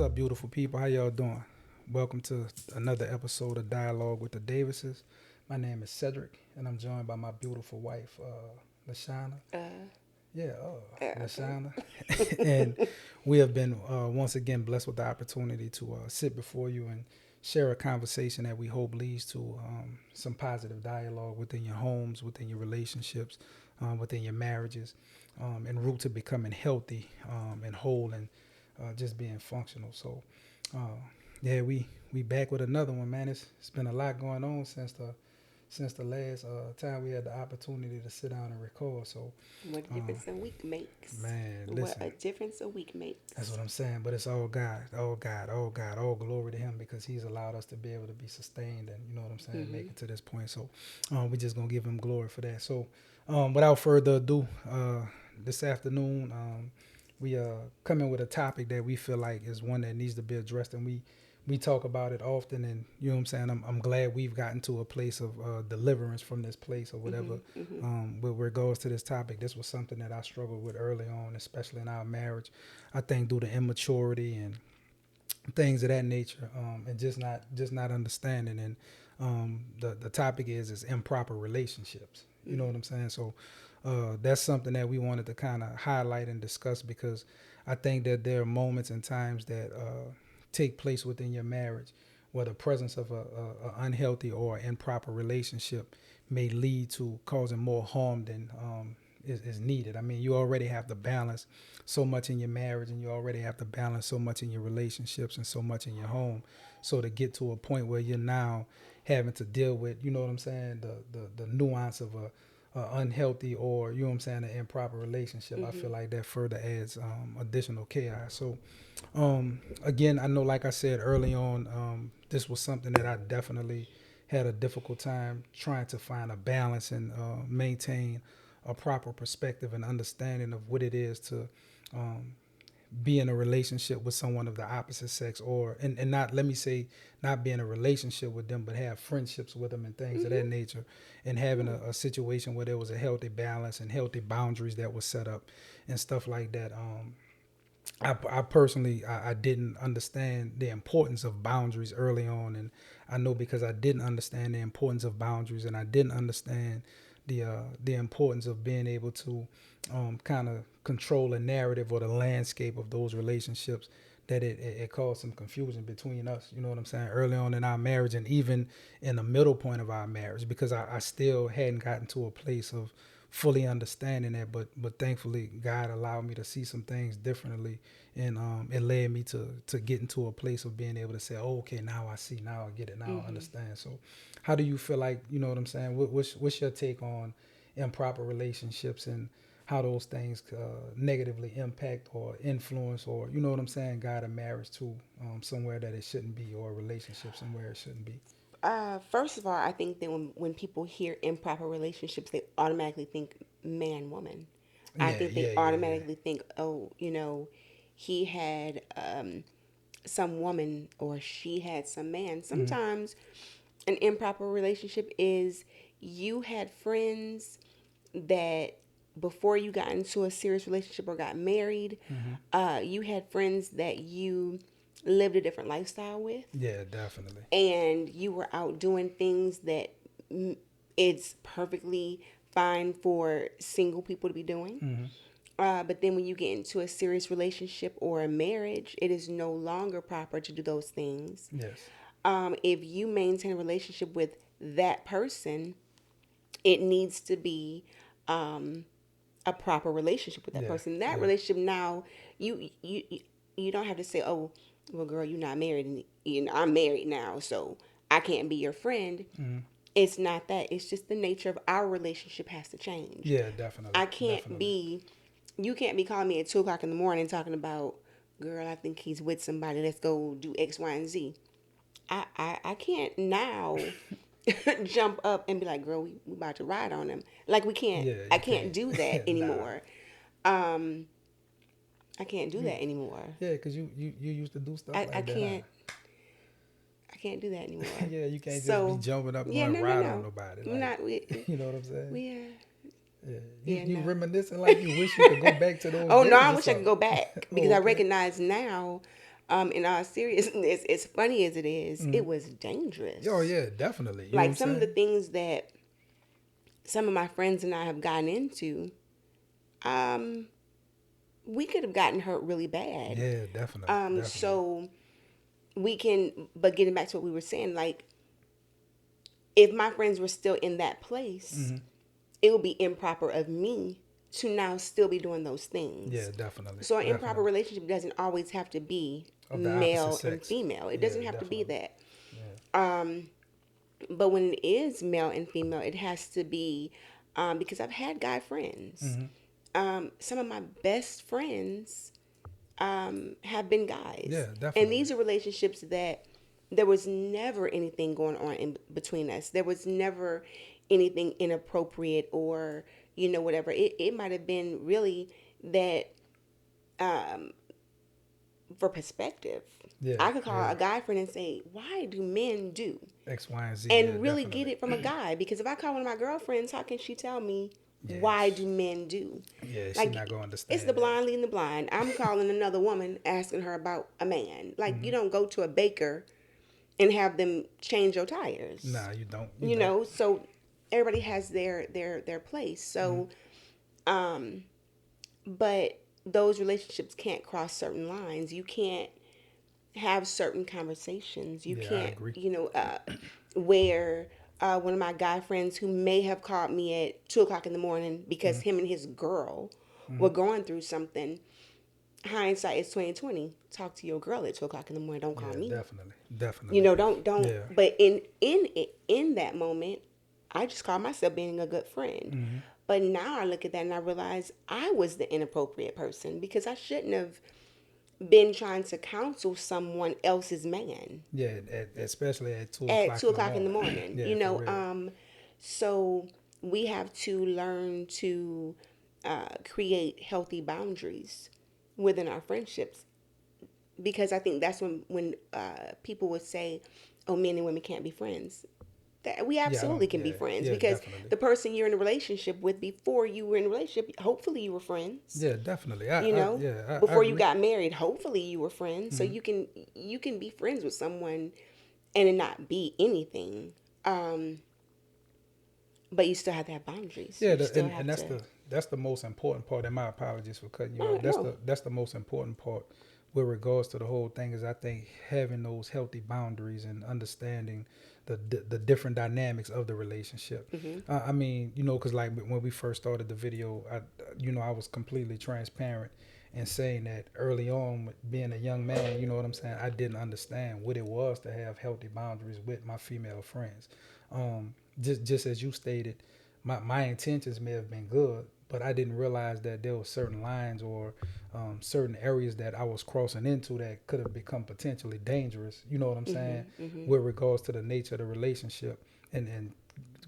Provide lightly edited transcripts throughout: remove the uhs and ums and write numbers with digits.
up, beautiful people? How y'all doing? Welcome to another episode of Dialogue with the Davises. My name is Cedric, and I'm joined by my beautiful wife, Lashana. Yeah, Okay. Lashana. And we have been once again blessed with the opportunity to sit before you and share a conversation that we hope leads to some positive dialogue within your homes, within your relationships, within your marriages, en route to becoming healthy and whole and just being functional. So, uh, yeah, we back with another one, man. It's been a lot going on since the last time we had the opportunity to sit down and record. So, What a uh, difference a week makes. man, What listen, a difference a week that's makes. what I'm saying. But it's all God, all God, all God, all glory to Him because He's allowed us to be able to be sustained and you know what I'm saying, make Hmm. it to this point. So, we just gonna give Him glory for that. So, without further ado, this afternoon, we coming with a topic that we feel like is one that needs to be addressed, and we talk about it often. And you know what I'm saying. I'm glad we've gotten to a place of deliverance from this place or Hmm. whatever. Hmm. With regards to this topic, this was something that I struggled with early on, especially in our marriage. I think due to immaturity and things of that nature, and just not understanding. And the topic is improper relationships. You know Hmm. what I'm saying? So that's something that we wanted to kind of highlight and discuss because I think that there are moments and times that take place within your marriage where the presence of a unhealthy or improper relationship may lead to causing more harm than is needed. I mean, you already have to balance so much in your marriage and you already have to balance so much in your relationships and so much in your home. So to get to a point where you're now having to deal with, you know what I'm saying, the nuance of a unhealthy or, you know what I'm saying, an improper relationship, I feel Hmm. like that further adds additional chaos. So again, I know, like I said early on, this was something that I definitely had a difficult time trying to find a balance and maintain a proper perspective and understanding of what it is to um, be in a relationship with someone of the opposite sex or and not let me say not be in a relationship with them but have friendships with them and things of that Hmm. nature and having Yeah. a situation where there was a healthy balance and healthy boundaries that was set up and stuff like that. I personally I didn't understand the importance of boundaries early on, and I know because I didn't understand the importance of boundaries, and I didn't understand the importance of being able to kind of control a narrative or the landscape of those relationships. That it caused some confusion between us. You know what I'm saying? Early on in our marriage, and even in the middle point of our marriage, because I still hadn't gotten to a place of fully understanding that, but thankfully God allowed me to see some things differently, and it led me to get into a place of being able to say, oh, okay, now I see, now I get it, now I Hmm. understand. So, how do you feel like, you know what I'm saying? What's your take on improper relationships and how those things negatively impact or influence or you know what I'm saying, guide a marriage to somewhere that it shouldn't be or a relationship somewhere it shouldn't be? First of all, I think that when people hear improper relationships, they automatically think man woman. I Yeah, think they yeah, yeah, yeah. automatically think, oh, he had some woman or she had some man. Mm-hmm. Sometimes an improper relationship is you had friends that before you got into a serious relationship or got married, Mm-hmm. you had friends that you lived a different lifestyle with, Yeah, definitely. and you were out doing things that it's perfectly fine for single people to be doing. Mm-hmm. But then when you get into a serious relationship or a marriage, it is no longer proper to do those things. Yes. If you maintain a relationship with that person, it needs to be um, a proper relationship with that Yeah. person. That Yeah. relationship now, you don't have to say, oh, well, girl, you're not married, and I'm married now, so I can't be your friend. Mm-hmm. It's not that. It's just the nature of our relationship has to change. Yeah, definitely. I can't Definitely. be, you can't be calling me at 2 o'clock in the morning talking about, girl, I think he's with somebody. Let's go do X, Y, and Z. I can't now jump up and be like, girl, we about to ride on him. Like we can't, Yeah, I you can't can't. do that Nah. anymore. Um, I can't do You, that anymore. yeah, cause you used to do stuff I like that, huh? can't, I can't do that anymore. Yeah, you can't just be So, jumping up yeah, going no, no, ride on no. nobody. We're Like, not, you know what I'm saying? we Yeah. You yeah, you no. reminiscing like you wish you could go back to those Oh no, I days or wish I could go something. back because Oh, I okay. recognize now. In all seriousness, as funny as it is, it was Oh dangerous. yeah, definitely. You know what I'm Like some of the saying? things that some of my friends and I have gotten into, um, we could have gotten hurt really bad. Yeah, definitely, definitely. So we can, but getting back to what we were saying, like if my friends were still in that place, Hmm. it would be improper of me to now still be doing those things. Yeah, definitely, So an improper definitely. relationship doesn't always have to be Of the opposite male and sex. female. It Yeah, doesn't have to be definitely. that. Yeah. But when it is male and female, it has to be because I've had guy friends. Hmm. Some of my best friends have been guys. Yeah, And definitely. these are relationships that there was never anything going on in between us. There was never anything inappropriate or, whatever. It might have been really that for perspective. Yeah, I could call yeah. a guy friend and say, why do men do? X, Y, and Z. Yeah, And really get definitely. it from a guy. Because if I call one of my girlfriends, how can she tell me Yeah, why do men do? yeah. She not Like gonna it's the understand that. blind leading the blind. I'm calling another woman asking her about a man. Like you don't go to a baker and have them change your tires. Nah, you don't. You don't. So everybody has their place. Hmm. So but those relationships can't cross certain lines. You can't have certain conversations. You Yeah, I can't, agree. where one of my guy friends who may have called me at 2 o'clock in the morning because Hmm. him and his girl Hmm. were going through something. Hindsight is 2020. Talk to your girl at 2 o'clock in the morning. Don't call Yeah, me. definitely, definitely. Don't. Yeah. But in that moment, I just call myself being a good friend. Hmm. But now I look at that and I realize I was the inappropriate person because I shouldn't have been trying to counsel someone else's man Yeah, especially at two at o'clock two in the o'clock in the morning. morning. Yeah, for real. So we have to learn to create healthy boundaries within our friendships because I think that's when people would say, "Oh, men and women can't be friends." That we Yeah, I don't. absolutely can be Yeah, friends yeah, because definitely. the person you're in a relationship with before you were in a relationship, hopefully you were friends. Yeah, definitely. You know, I before you agree. got married, hopefully you were friends. So Hmm. you can be friends with someone and it not be anything. Um, but you still have to have boundaries. Yeah, You still and have to. that's the most important part. And my apologies for cutting you No, off. no. That's the most important part with regards to the whole thing is I think having those healthy boundaries and understanding the different dynamics of the relationship. Mm-hmm. I mean, because like when we first started the video, I was completely transparent and saying that early on, with being a young man, you know what I'm saying. I didn't understand what it was to have healthy boundaries with my female friends. Just as you stated, my intentions may have been good, but I didn't realize that there were certain lines or certain areas that I was crossing into that could have become potentially dangerous. You know what I'm saying? Mm-hmm. Mm-hmm. With regards to the nature of the relationship, and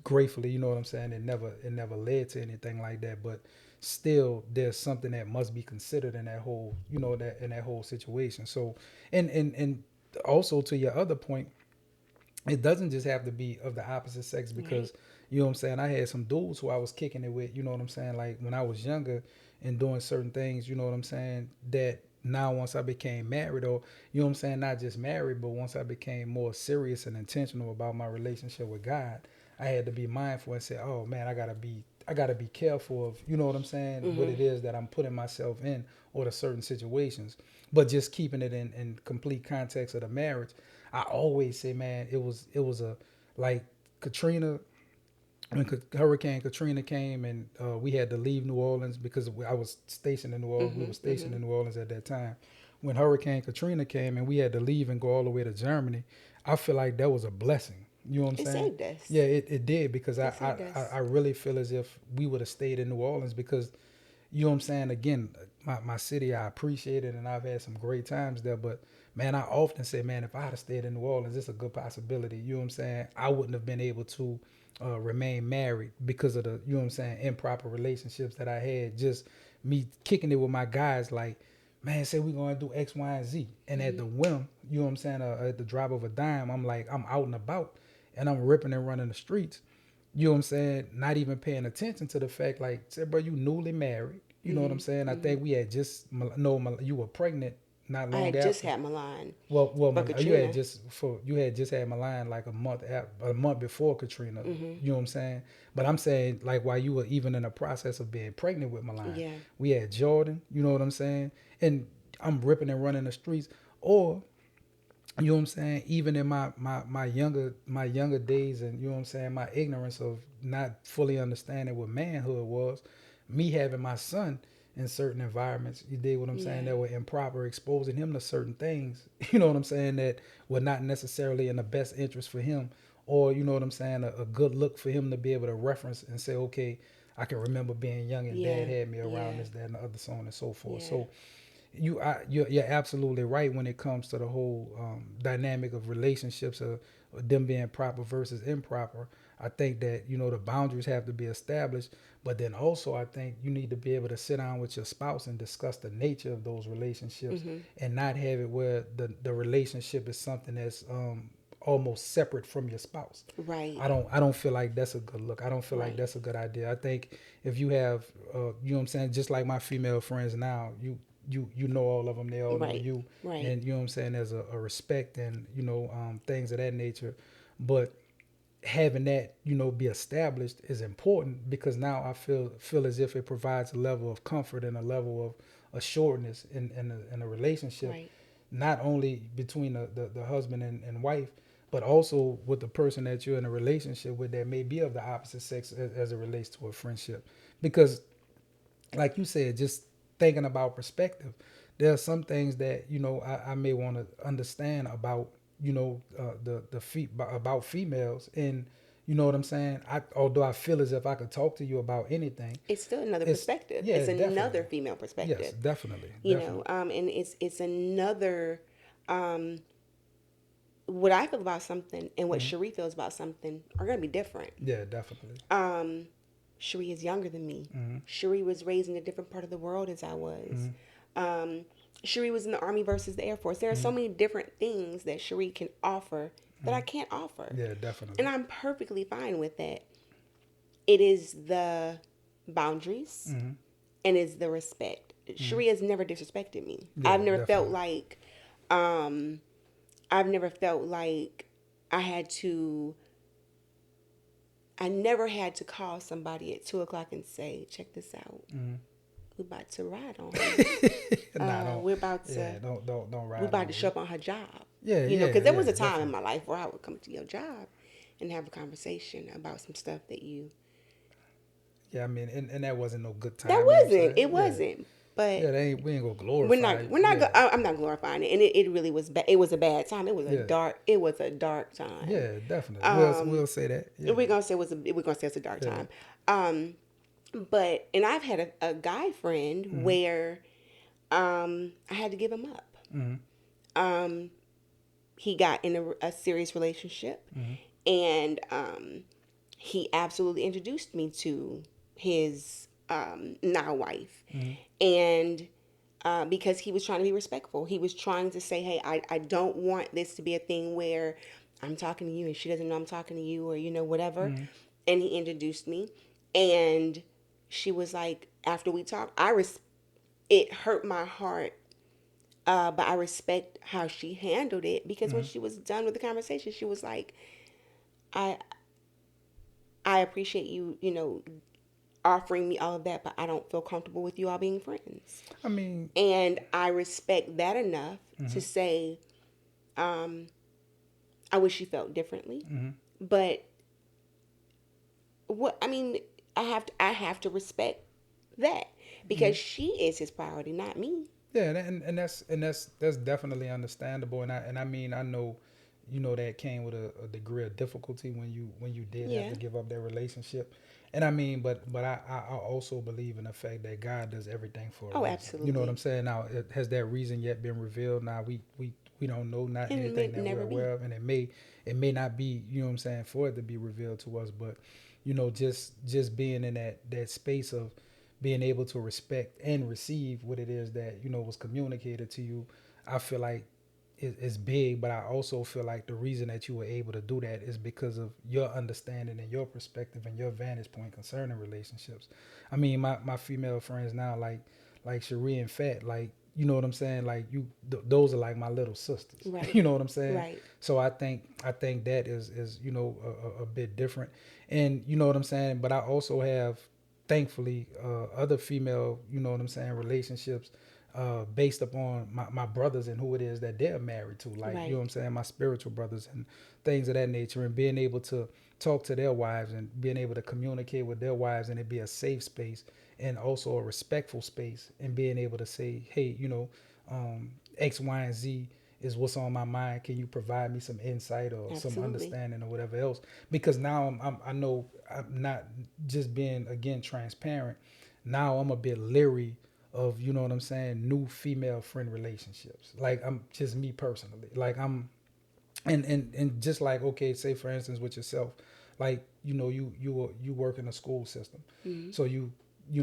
gratefully, you know what I'm saying, it never led to anything like that. But still, there's something that must be considered in that whole, that in that whole situation. So, and also to your other point, it doesn't just have to be of the opposite sex Right. because you know what I'm saying. I had some dudes who I was kicking it with. You know what I'm saying. Like when I was younger and doing certain things. You know what I'm saying. That now once I became married, or you know what I'm saying, not just married, but once I became more serious and intentional about my relationship with God, I had to be mindful and say, oh man, I gotta be careful of, you know what I'm saying, what Mm-hmm. it is that I'm putting myself in or the certain situations. But just keeping it in complete context of the marriage, I always say, man, it was a like Katrina when Hurricane Katrina came and we had to leave New Orleans because I was stationed in New Orleans. We Mm-hmm. were stationed Mm-hmm. in New Orleans at that time. When Hurricane Katrina came and we had to leave and go all the way to Germany, I feel like that was a blessing. You know what I'm It saying? saved us. Yeah, it did because It saved us. I really feel as if we would have stayed in New Orleans because you know what I'm saying? Again, my city, I appreciate it and I've had some great times there. But man, I often say, man, if I had stayed in New Orleans, it's a good possibility. You know what I'm saying? I wouldn't have been able to remain married because of the, you know what I'm saying, improper relationships that I had. Just me kicking it with my guys, like, man, say we're going to do X, Y, and Z. And at Mm-hmm. the whim, you know what I'm saying, at the drop of a dime, I'm like, I'm out and about and I'm ripping and running the streets. You know what I'm saying? Not even paying attention to the fact, like, say, bro, you newly married. You know what I'm saying? I Mm-hmm. think we had just, no, you were pregnant not I long had just after. had Milan Well, for you had Katrina. just had Milan like a month before Katrina. Hmm. You know what I'm saying? But I'm saying like while you were even in the process of being pregnant with Milan, Yeah. we had Jordan. You know what I'm saying? And I'm ripping and running the streets. Or you know what I'm saying? Even in my younger days, and you know what I'm saying, my ignorance of not fully understanding what manhood was, me having my son in certain environments, you dig what I'm saying, Yeah. that were improper, exposing him to certain things, you know what I'm saying, that were not necessarily in the best interest for him, or you know what I'm saying, a good look for him to be able to reference and say, okay, I can remember being young and dad Yeah. had me around Yeah. this, that, and the other, so on and so forth. Yeah. So you're absolutely right when it comes to the whole dynamic of relationships, them being proper versus improper. I think that the boundaries have to be established, but then also I think you need to be able to sit down with your spouse and discuss the nature of those relationships, Hmm. and not have it where the relationship is something that's almost separate from your spouse. Right. I don't feel like that's a good look. I don't feel like Right. that's a good idea. I think if you have you know what I'm saying, just like my female friends now, you know all of them, they all know Right. you, Right. and you know what I'm saying, there's a respect and things of that nature. But having that be established is important, because now I feel as if it provides a level of comfort and a level of assuredness in a relationship, Right. not only between the husband and wife, but also with the person that you're in a relationship with that may be of the opposite sex, as it relates to a friendship. Because like you said, just thinking about perspective, there are some things that I may want to understand about about females, and you know what I'm saying. Although I feel as if I could talk to you about anything, It's still another it's perspective. yeah, It's another definitely, female yes, perspective. definitely, You know, definitely, and it's another um, what I feel about something and what hmm Cherie feels about something are going to be different. yeah, definitely, Um, Cherie is younger than me. hmm Cherie was raised in a different part of the world as I was. hmm Um, Cherie was in the Army versus the Air Force. There are so hmm many different things that Cherie can offer that I hmm can't offer. yeah, And definitely, I'm perfectly fine with that. It is the boundaries hmm and it's the respect. hmm Cherie has never disrespected me. yeah, definitely, Um, I've never felt like I had to I never had to call somebody at 2 o'clock and say, check this out. hmm We're about to ride on her. nah, don't, We're about yeah, to don't we're ride about on to me, show up on her job. yeah, You know, yeah, because there yeah, was a time in definitely. my life where I would come to your job and have a conversation about some stuff that you Yeah, I mean, and that wasn't no good that time. You know what I'm wasn't. saying? It Yeah, wasn't. But yeah. We ain't gonna glorify it. we're not Yeah, I'm not glorifying it, and it really was it was a bad time. yeah, It was a dark time. yeah. Definitely. Um, We'll say that. Yeah, we're gonna say we're gonna say it's a dark yeah. time. Um, but and I've had a guy friend Mhm, where I had to give him up. mhm, Um, he got in a serious relationship, mhm, and he absolutely introduced me to his now wife, mhm, and because he was trying to be respectful, he was trying to say, hey, I don't want this to be a thing where I'm talking to you and she doesn't know I'm talking to you, or whatever. mhm, And he introduced me, and she was like, after we talked, it hurt my heart, but I respect how she handled it, because when mhm. she was done with the conversation, she was like, I I appreciate you, offering me all of that, but I don't feel comfortable with you all being friends. I mean, And I respect that enough to mhm, say, um, I wish she felt differently. mhm, But what I mean, I have to respect that, because mhm. she is his priority, not me. Yeah, and that's definitely understandable. And I mean, I know, that came with a degree of difficulty when you did have Yeah. to give up that relationship. And I mean, but I also believe in the fact that God does everything for a Oh, reason. You know what I'm absolutely. saying? Now, has that reason yet been revealed? Now, we don't know, not And it anything may that we're never be. aware of, and it may not be, you know what I'm saying, for it to be revealed to us. But just being in that space of being able to respect and receive what it is that was communicated to you, I feel like it's big. But I also feel like the reason that you were able to do that is because of your understanding and your perspective and your vantage point concerning relationships. I mean, my female friends now, like Cherie and Fat, like you know what I'm saying, like those are like my little sisters. Right. You know what I'm saying? Right. So I think that is a bit different, and you know what I'm saying. But I also have, thankfully, other female, you know what I'm saying, relationships, based upon my brothers and who it is that they're married to, like, you know Right. what I'm saying, my spiritual brothers and things of that nature, and being able to talk to their wives and being able to communicate with their wives, and it be a safe space and also a respectful space, and being able to say, hey, X, Y, and Z is what's on my mind. Can you provide me some insight or some Absolutely. understanding or whatever else? Because now I know I'm not just being, again, transparent. Now I'm a bit leery of, you know what I'm saying, new female friend relationships. Like, I'm just me personally. Like, and just like, okay, say for instance with yourself, like, you work in a school system, Hmm. so you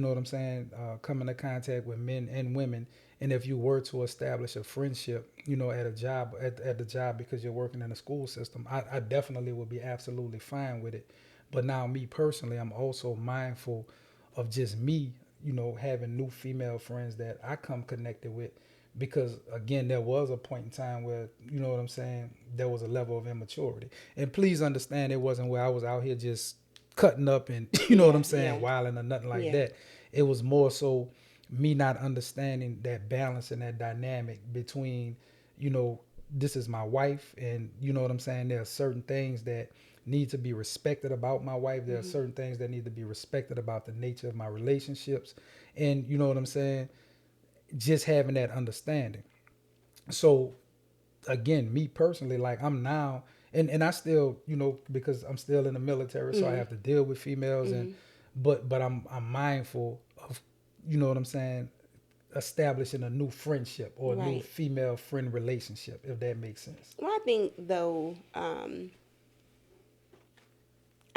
know what I'm saying, come into contact with men and women, and if you were to establish a friendship, at a job, at the job, because you're working in a school system, I definitely would be absolutely fine with it. But now, me personally, I'm also mindful of just me, having new female friends that I come connected with, because again, there was a point in time where, you know what I'm saying, there was a level of immaturity. And please understand, it wasn't where I was out here just cutting up and you know what Yeah. I'm saying, Yeah. wilding or nothing like Yeah. that. It was more so me not understanding that balance and that dynamic between, you know this is my wife, and you know what I'm saying, there are certain things that need to be respected about my wife, there are Hmm. certain things that need to be respected about the nature of my relationships, and you know what I'm saying, just having that understanding. So again, me personally, like, I'm now, and I still, because I'm still in the military, so I Hmm. have to deal with females, and Hmm. but I'm mindful of, you know what I'm saying, establishing a new friendship or a new Right. female friend relationship, if that makes sense. Well, I think though,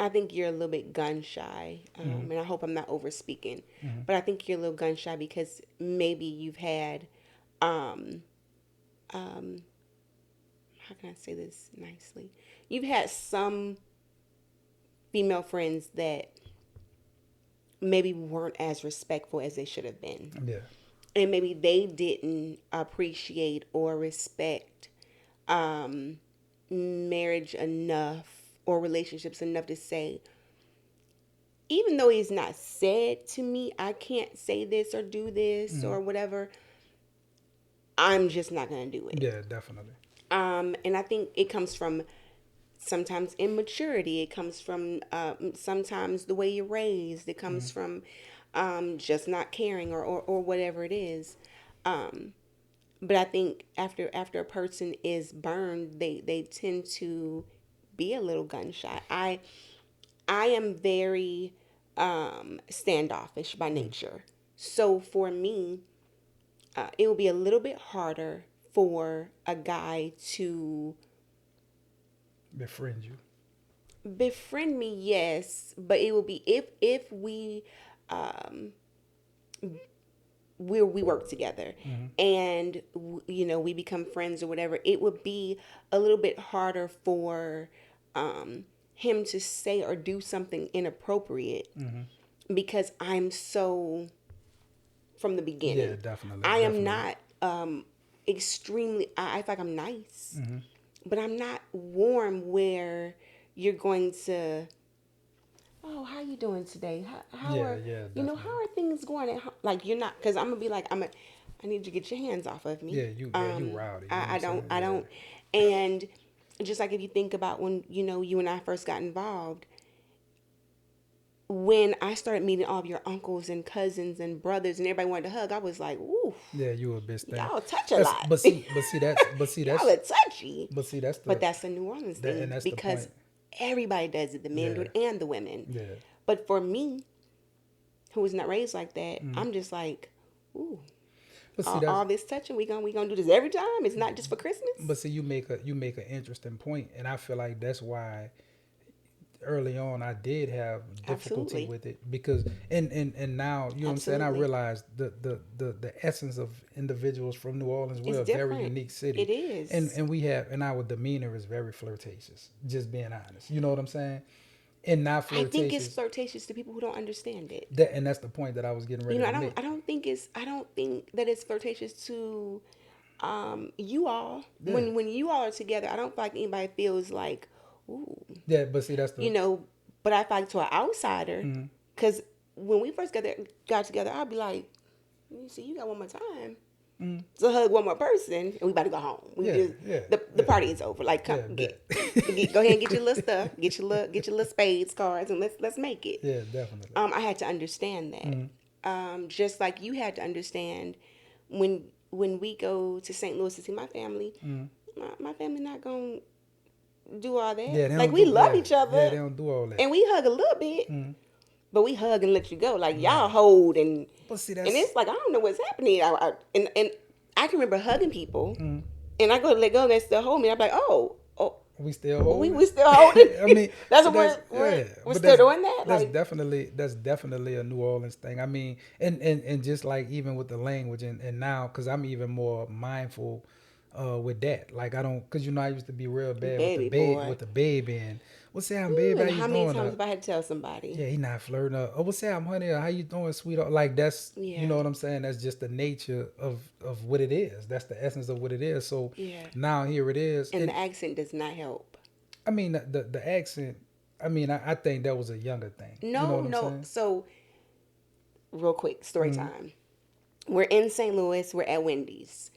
I think you're a little bit gun shy, Mm-hmm. and I hope I'm not over speaking, Mm-hmm. but I think you're a little gun shy because maybe you've had, um, um, how can I say this nicely? You've had some female friends that maybe weren't as respectful as they should have been. Yeah. And maybe they didn't appreciate or respect um, marriage enough or relationships enough to say, even though it's not said to me, I can't say this or do this Mm-hmm. or whatever, I'm just not going to do it. Yeah, definitely. And I think it comes from sometimes immaturity. It comes from sometimes the way you're raised. It Mm-hmm. comes from just not caring or whatever it is. Um, but I think after a person is burned, they tend to be a little gun shy. I am very standoffish by Mm-hmm. nature. So for me, it will be a little bit harder for a guy to Befriend you. befriend me, yes, but it will be if we um, we work together Mm-hmm. and we become friends or whatever. It would be a little bit harder for him to say or do something inappropriate Mm-hmm. because I'm so from the Yeah, beginning. definitely, I am definitely. not extremely. I feel like I'm nice, Mm-hmm. but I'm not warm where you're going to. Oh, how you doing today? How Yeah, are yeah, how definitely. are things going at home? Like you're not, because I'm gonna be like I need you to get your hands off of me. You rowdy, you know what I'm saying? I Yeah. don't, and just like if you think about when you and I first got involved, when I started meeting all of your uncles and cousins and brothers and everybody wanted to hug, I was like, ooh, Yeah, you a bitch thing. y'all touch a That's lot. Y'all that's are touchy. but see that's But the that's a New Orleans that thing and that's the because point. everybody does it. The men do Yeah, it and the women. yeah. But for me, who was not raised like that, Mm. I'm just like, ooh, But see that's all this touching, we gonna do this every time. It's not just for but Christmas. see, you make an interesting point, and I feel like that's why early on I did have difficulty Absolutely, with it, because and now, you know what I'm saying, I absolutely, realize the essence of individuals from New Orleans. it's We're a very different. unique city, It is. and we have, and our demeanor is very flirtatious, just being honest, you know what I'm saying. and not I think it's flirtatious. flirtatious to people who don't understand it. That and that's the point that I was getting You ready know, to make. I don't think that it's flirtatious to you all. Yeah, When you all are together, I don't feel like anybody feels like, ooh, yeah, but see, that's you the. know. But I feel like to an outsider, because when we first got together, I'd be like, you see, you got one more time. So hug one more person, and we about to go home. We Yeah, just yeah, the yeah, party is over. Like, come yeah, bet. go ahead and get your little stuff, get your little spades cards, and let's make it. Yeah, definitely. I had to understand that. Just like you had to understand when we go to St. Louis to see my family, my family not gonna do all that. Yeah, they Like don't we do. love Yeah, each yeah, other they don't do all that. and we hug a little bit, but we hug and let you go. Like y'all Right. hold But see, and that's it's like I don't know what's happening. And I can remember hugging people, and I go to let go and they still hold me. I'm like, oh, we still holding we it. still holding. I mean, That's but what that's we're yeah, we're but still doing that. that's Like definitely a New Orleans thing. I mean, and just like even with the language and now, because I'm even more mindful with that. Like I don't, because I used to be real bad baby boy. with the baby and what's up, Ooh, baby? How and you how many doing? times have I had to tell somebody? Yeah, he not flirting. Oh, what's up, honey? How you doing, sweetheart? Like that's, you Yeah, know what I'm saying? That's just the nature of what it is. That's the essence of what it is. So yeah. now here it is, And and the accent does not help. I mean the accent. I mean, I think that was a younger thing. You know No, what I'm no. saying? So real quick, story time. We're in St. Louis. We're at Wendy's,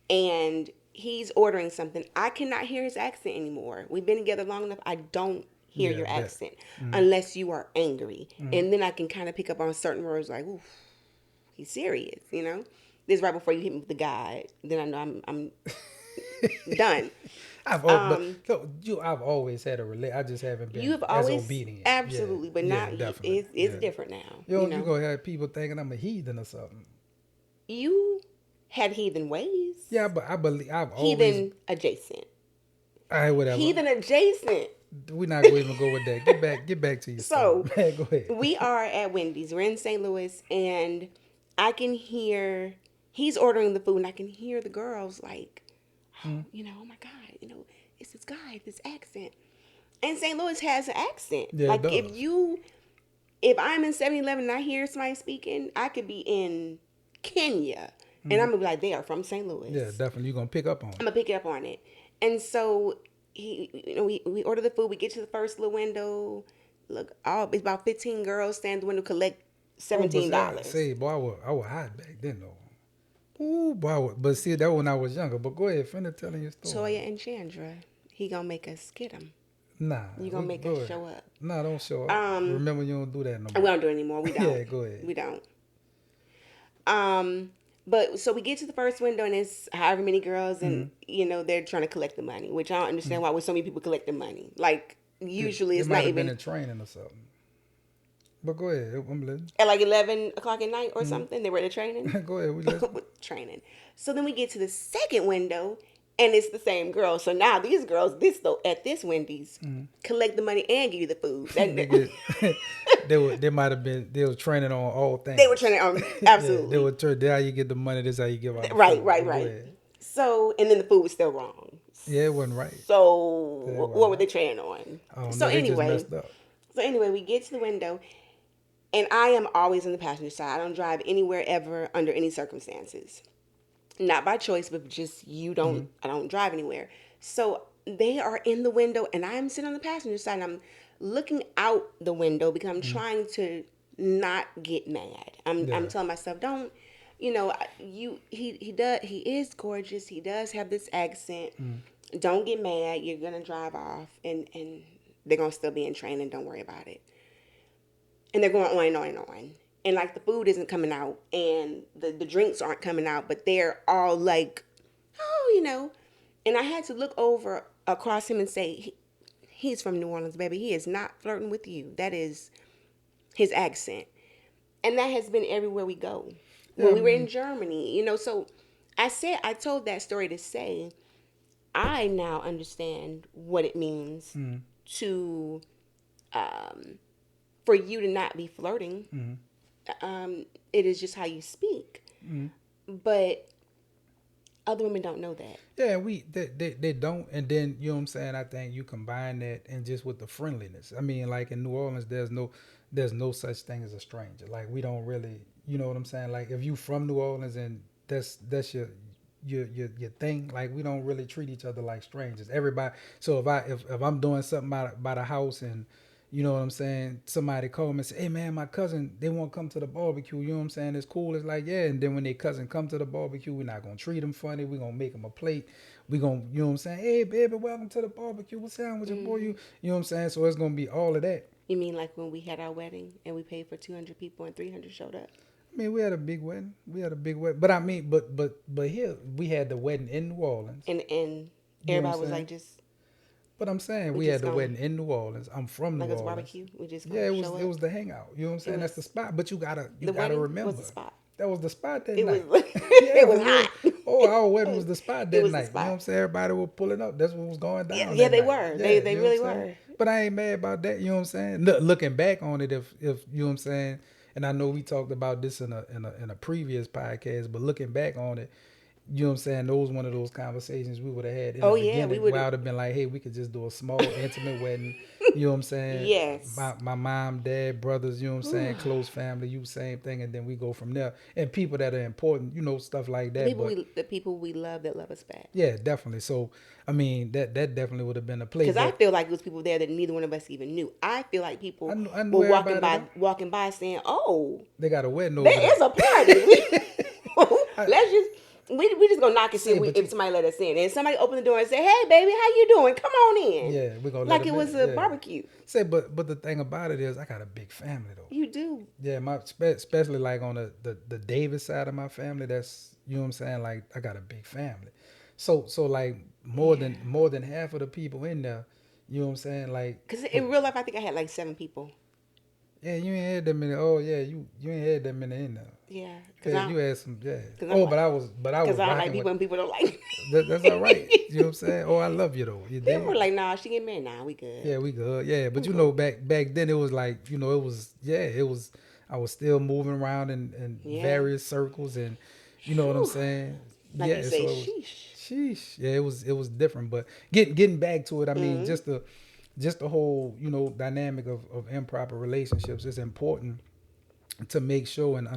and he's ordering something. I cannot hear his accent anymore. We've been together long enough. I don't hear Yeah, your bet. accent unless you are angry, Mm-hmm. and then I can kind of pick up on certain words like, "Ooh, he's serious," you know. This is right before you hit me with the guide. Then I know I'm done. But Um, so, I've always had a relate. I just haven't you been have as always obedient. Yeah, absolutely, but yeah, now definitely. it's Yeah, different now. you gonna have people thinking I'm a heathen or something. You had heathen Yeah, ways, but I believe I've always. heathen adjacent, All right, whatever. heathen adjacent. We're not gonna even go with that. Get back to your story, So man. Go ahead. we are at Wendy's. We're in St. Louis, and I can hear he's ordering the food, and I can hear the girls like, oh, oh my God, it's this guy, this accent. And St. Louis has an accent. Yeah, it Like does. if I'm in 7-Eleven and I hear somebody speaking, I could be in Kenya, and I'm gonna be like, they are from St. Yeah, Louis. definitely. You're gonna pick up on I'm it. gonna pick it up on it. And so we order the food. We get to the first little window. Look, it's about 15 girls stand at the window, collect Oh, but $17. say, boy, I was hot back then though. Ooh, boy, but see that when I was younger. But go ahead, finish telling your story. Toya and Chandra, he gonna make us get them. Nah, You we gonna make go us ahead. show up. Nah, don't show up. Um, Remember, you don't do that no we more. don't do it anymore. We don't. Yeah, go ahead. We don't. Um, but so we get to the first window and it's however many girls and they're trying to collect the money, which I don't understand why would so many people collect the money. Like usually It it's not might have been even in training or something. But go ahead, I'm listening. at like 11 o'clock at night or something. They were at the training. Go ahead, we listen. With training. So then we get to the second window and it's the same girl. So now these girls, at this Wendy's, collect the money and give you the food. they get, they might have been they were training on all They were things. training on Yeah, they absolutely. were this how you get the money. This how you give out the Right, food. right, But go right. ahead. So and then the food was still wrong. Yeah, it wasn't right. So Yeah, it what wasn't were they right. training on? I don't So know. They just anyway, messed up. so anyway, we get to the window, and I am always on the passenger side. I don't drive anywhere ever under any circumstances. Not by choice, but just I don't drive anywhere. So they are in the window and I'm sitting on the passenger side and I'm looking out the window because I'm trying to not get mad. I'm Yeah. telling myself, don't, he is gorgeous. He does have this accent. Don't get mad. You're gonna drive off and they're gonna still be in training. Don't worry about it. And they're going on and on and on. And like the food isn't coming out and the drinks aren't coming out, but they're all like, oh, And I had to look over across him and say, he's from New Orleans, baby. He is not flirting with you. That is his accent. And that has been everywhere we go. Yeah, When I we were in mean, Germany, so I told that story to say, I now understand what it means to, for you to not be flirting. It is just how you speak. But Other women don't know that. Yeah, they don't, and then you know what I'm saying. I think you combine that and just with the friendliness. I mean, like in New Orleans, there's no such thing as a stranger. Like we don't really, you know what I'm saying. Like if you from New Orleans and that's your thing. Like we don't really treat each other like strangers. Everybody. So if I'm doing something by the house and you know what I'm saying? Somebody call me and say, hey man, my cousin, they won't come to the barbecue. You know what I'm saying? It's cool. It's like, yeah. And then when their cousin come to the barbecue, we're not going to treat them funny. We're going to make them a plate. We're going to, you know what I'm saying? Hey baby, welcome to the barbecue. What's down with your boy? You know what I'm saying? So it's going to be all of that. You mean like when we had our wedding and we paid for 200 people and 300 showed up? I mean, we had a big wedding. But I mean, but here we had the wedding in New Orleans. And You know what everybody I'm was saying? like, just But I'm saying we we had just the gonna wedding in New Orleans. I'm from New like it's Orleans. barbecue. We just Yeah, gonna show it up. was the hangout. You know what I'm saying? It That's the was spot. But you the gotta wedding was remember the spot. that was the spot that It was night. Yeah, it was for real. hot. Oh, our wedding was the spot It that was the night. You know what spot. I'm saying? Everybody was pulling up. That's what was going Yeah, down yeah, that they night. were. Yeah, They you know what I'm really saying? were. But I ain't mad about that. You know what I'm saying? Looking back on it, if you know what I'm saying, and I know we talked about this in a previous podcast, but looking back on it, you know what I'm saying? Those one of those conversations we would have had in the Oh yeah, we beginning where would. I would have been like, hey, we could just do a small intimate wedding. You know what I'm saying? Yes. My mom, dad, brothers, you know what I'm saying? Close family, you same thing, and then we go from there. And people that are important, you know, stuff like that. But The people we love that love us back. yeah, definitely. So I mean that definitely would have been a play. Because I But feel like it was people there that neither one of us even knew. I feel like people I knew were walking everybody by though. walking by saying, "Oh, They got a wedding over there there. is a party. I Let's just we just gonna knock and see say, but if you, somebody let us in." And somebody opened the door and said, "Hey, baby, how you doing? Come on in." yeah, we're gonna let Like it them was in. a Yeah. barbecue. Say, but the thing about it is, I got a big family though. You do. Yeah, especially like on the Davis side of my family. That's you know what I'm saying. Like I got a big family, so like Yeah. more than half of the people in there. You know what I'm saying? Like, Because in real life, I think I had like 7 people. yeah, you ain't had that many. Oh yeah, you ain't had that many in there. Yeah. Because Yeah, you had some. Yeah. cause I'm Oh, like, but I was because I don't like rocking with. people and people don't like That's all right. me. You know what I'm saying? Oh, I love you though. You People were did. like, "Nah, she get married. Nah, we good. Yeah, we good. Yeah, but I'm you know, cool." back then it was like you know it was it was I was still moving around in Yeah. various circles and you know what I'm Whew. saying. Like you Yeah, say, so it was sheesh. sheesh. Yeah, it was different. But getting back to it, I mean, Mm-hmm. just the whole you know dynamic of improper relationships is important to make sure and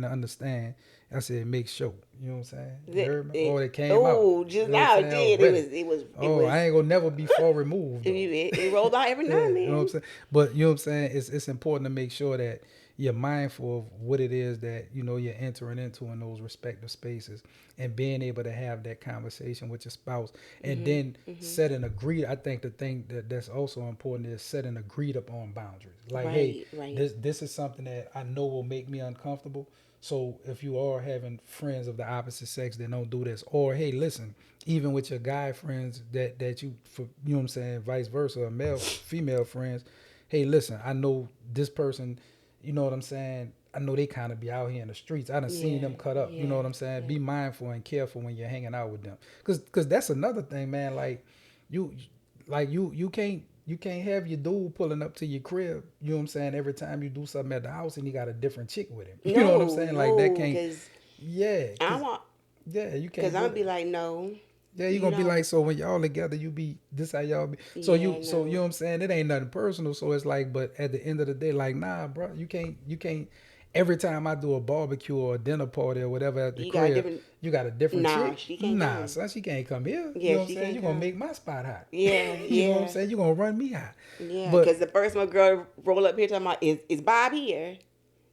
understand. I said make sure. You know what I'm saying? You heard me? Oh, it came out. Oh, You just know what I'm now it saying? did. Already. It Oh, was. I ain't gonna never be far removed though. It rolled out every now Yeah, and you know what I'm then. saying. But you know what I'm saying. It's important to make sure that you're mindful of what it is that you know you're entering into in those respective spaces, and being able to have that conversation with your spouse, and Mhm. then Mhm. set an agreed. I think the thing that's also important is setting agreed upon boundaries. Like, hey, Right. Right. this is something that I know will make me uncomfortable. So if you are having friends of the opposite sex, then don't do this. Or hey, listen, even with your guy friends that you for you know what I'm saying, vice versa, male female friends, hey, listen, I know this person, you know what I'm saying. I know they kind of be out here in the streets. I done seen Yeah. them cut up. You know Yeah. what I'm saying. Yeah. Be mindful and careful when you're hanging out with them, cause that's another thing, man. You, you can't have your dude pulling up to your crib. You know what I'm saying. Every time you do something at the house, and you got a different chick with him. You know what I'm No. saying. Like that No. can't. Because Yeah, I cause want. yeah, you Because can't I'm do gonna be that. like, no, Yeah, you you gonna be like, don't. so when y'all together, you be this how y'all be. Yeah. So you know No. what I'm saying? It ain't nothing personal. So it's like, but at the end of the day, like, nah, bro, you can't. Every time I do a barbecue or a dinner party or whatever at the You got a crib, different. you got a different Nah, chick. she can't Nah, come. son, she can't come here. You Yeah, know what I'm she saying? can't You gonna come. make my spot hot. Yeah. You know what I'm Yeah. saying? You gonna run me hot. Yeah. But Because the first one girl roll up here talking about is Bob here?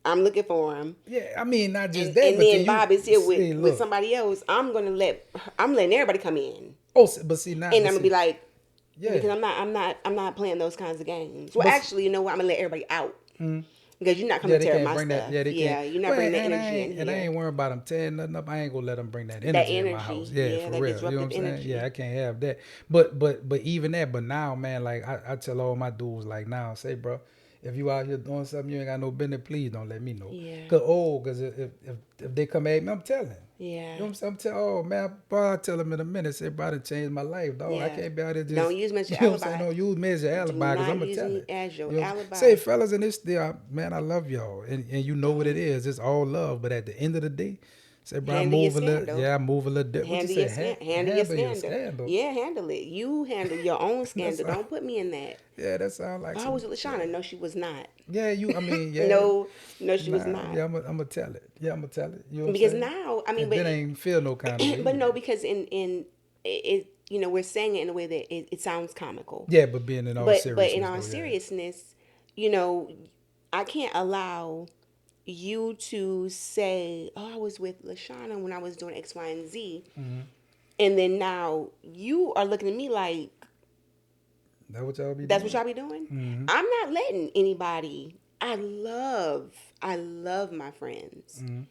I'm looking for him. yeah, I mean, not just that, And but then then you Bob is here see, with look, somebody else. I'm letting everybody come in, oh, but see now, and but I'm gonna be see, like, yeah, because I'm not playing those kinds of games. Well, but. actually, you know what? I'm gonna let everybody out Mm, because you're not yeah, coming to they tear up can't my bring that. stuff. Yeah, they can't. Yeah, you're not Well, bringing that energy in and I here. ain't worried about them tearing nothing up. I ain't gonna let them bring that That energy in my house. energy, Yeah, yeah, for that real. You know what disruptive I'm saying? Yeah, energy. I can't have that. But even that. But now, man, like I tell all my dudes, like now, say, bro, if you out here doing something you ain't got no business, please don't let me know. Yeah, Cause if they come at me, I'm telling. yeah, You know what I'm saying? I'm telling, oh man, bro, I'll tell them in a minute. Say, bro, I done changed my life, dog. I yeah. can't be out here Don't just, use me as you your know what I'm saying? alibi. Don't use me as your Do alibi, because not I'm going to use tell me it. as your You know what I'm saying? Say, alibi. fellas, in this still, man, I love y'all. And you know what it Don't, is. It's all love. But at the end of the day, Say, bro, I Handle your move a little. scandal. Yeah, I move a little. What you Handle your say? handle your Handle your scandal. scandal. Yeah, handle it. You handle your own That's scandal. Don't put me in that. yeah. That sounds like Oh, I was some. with Yeah. Lashana. No, she was not. Yeah, you. I mean, yeah. No, no, she was Nah. not. Yeah, I'm gonna tell it. Yeah, I'm gonna tell it. You know what I'm Because saying? now, I mean, And but then I ain't feel no kind of way but no, either. because in it, we're saying it in a way that it sounds comical. Yeah, but being in all But in seriousness all though, yeah. seriousness, you know, I can't allow you to say, "Oh, I was with Lashana when I was doing X, Y, and Z," Mm-hmm. and then now you are looking at me like That what y'all be that's what doing? y'all be doing. Mm-hmm. I'm not letting anybody. I love my friends. Mm-hmm.